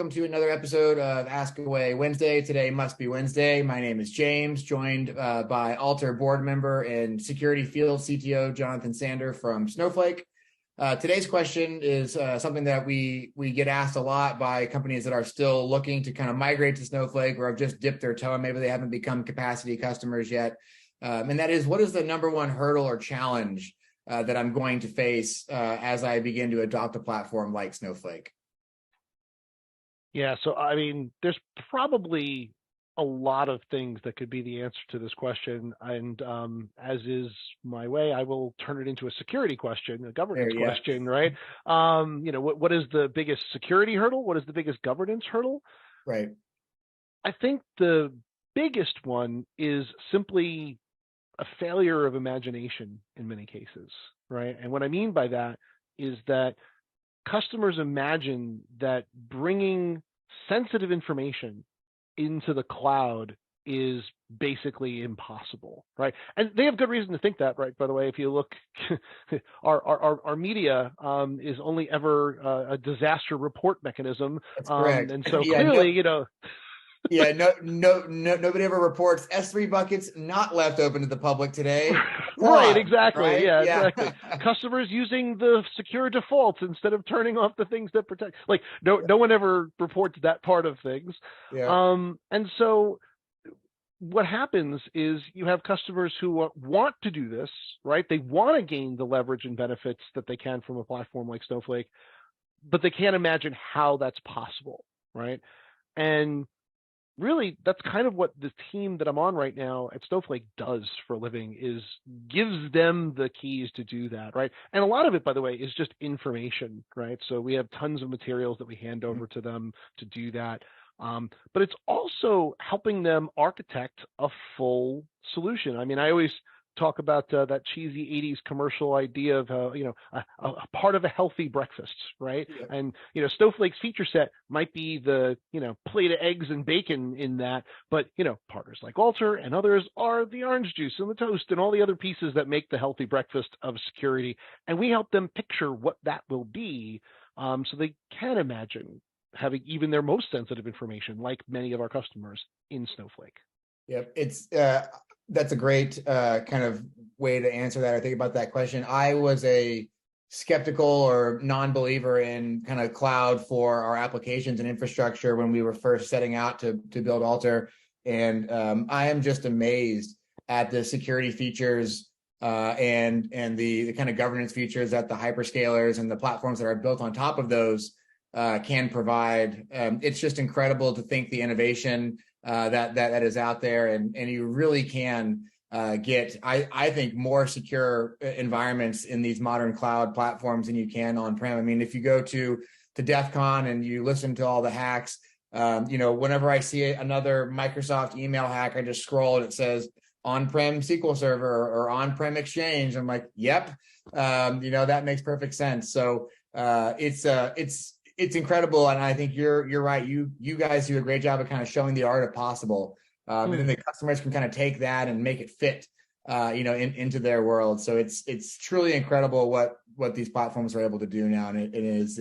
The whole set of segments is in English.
welcome to another episode of Ask Away Wednesday. Today must be Wednesday. My name is James, joined by Alter board member and security field CTO Jonathan Sander from Snowflake. Today's question is something that we get asked a lot by companies that are still looking to kind of migrate to Snowflake or have just dipped their toe and maybe they haven't become capacity customers yet. And that is, what is the number one hurdle or challenge that I'm going to face as I begin to adopt a platform like Snowflake? Yeah, so I mean, there's probably a lot of things that could be the answer to this question. And as is my way, I will turn it into a security question, a governance question, right? What is the biggest security hurdle? What is the biggest governance hurdle? Right. I think the biggest one is simply a failure of imagination in many cases, right? And what I mean by that is that customers imagine that bringing sensitive information into the cloud is basically impossible, right? And they have good reason to think that, right? By the way, if you look, our media is only ever a disaster report mechanism. That's correct. And so clearly, nobody ever reports S3 buckets not left open to the public today. Right, exactly. Right? Yeah, exactly. Customers using the secure defaults instead of turning off the things that protect. Like no one ever reports that part of things. Yeah. And so what happens is you have customers who want to do this, right? They want to gain the leverage and benefits that they can from a platform like Snowflake, but they can't imagine how that's possible, right? And really, that's kind of what the team that I'm on right now at Snowflake does for a living, is gives them the keys to do that, right? And a lot of it, by the way, is just information, right? So we have tons of materials that we hand over to them to do that. But it's also helping them architect a full solution. I mean, I always talk about that cheesy 80s commercial idea of, a part of a healthy breakfast, right? Yeah. And, Snowflake's feature set might be the, plate of eggs and bacon in that, but, partners like Alter and others are the orange juice and the toast and all the other pieces that make the healthy breakfast of security. And we help them picture what that will be, so they can imagine having even their most sensitive information, like many of our customers, in Snowflake. Yep. It's, that's a great kind of way to answer that or think about that question. I was a skeptical or non-believer in kind of cloud for our applications and infrastructure when we were first setting out to build Alter. And I am just amazed at the security features and the kind of governance features that the hyperscalers and the platforms that are built on top of those can provide. It's just incredible to think the innovation that is out there, and you really can get, I think, more secure environments in these modern cloud platforms than you can on-prem. I mean, if you go to DEF CON and you listen to all the hacks, whenever I see another Microsoft email hack, I just scroll and it says on-prem SQL Server or on-prem Exchange. I'm like, yep, that makes perfect sense. So it's incredible, and I think you're right. You guys do a great job of kind of showing the art of possible, and then the customers can kind of take that and make it fit, into their world. So it's truly incredible what these platforms are able to do now, and it's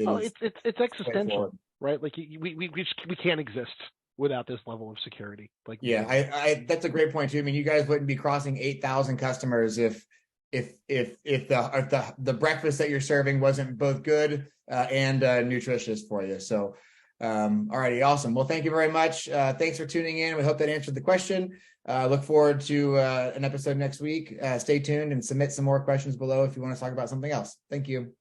existential, right? Like we can't exist without this level of security. Like, yeah, I that's a great point too. I mean, you guys wouldn't be crossing 8,000 customers if the breakfast that you're serving wasn't both good and nutritious for you. So, alrighty, awesome. Well, thank you very much. Thanks for tuning in. We hope that answered the question. Look forward to an episode next week. Stay tuned and submit some more questions below if you want to talk about something else. Thank you.